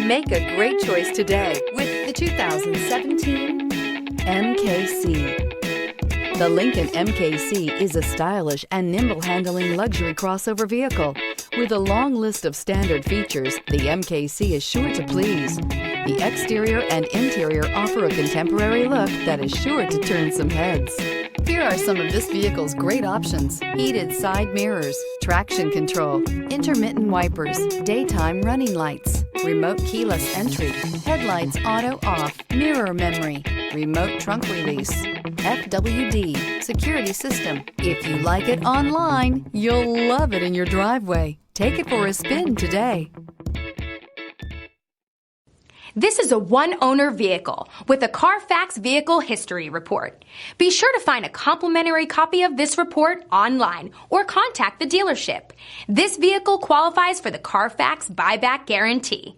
Make a great choice today with the 2017 MKC. The Lincoln MKC is a stylish and nimble-handling luxury crossover vehicle. With a long list of standard features, the MKC is sure to please. The exterior and interior offer a contemporary look that is sure to turn some heads. Here are some of this vehicle's great options: heated side mirrors, traction control, intermittent wipers, daytime running lights, remote keyless entry, headlights auto off, mirror memory, remote trunk release, FWD, security system. If you like it online, you'll love it in your driveway. Take it for a spin today. This is a one-owner vehicle with a CARFAX Vehicle History Report. Be sure to find a complimentary copy of this report online or contact the dealership. This vehicle qualifies for the CARFAX Buyback Guarantee.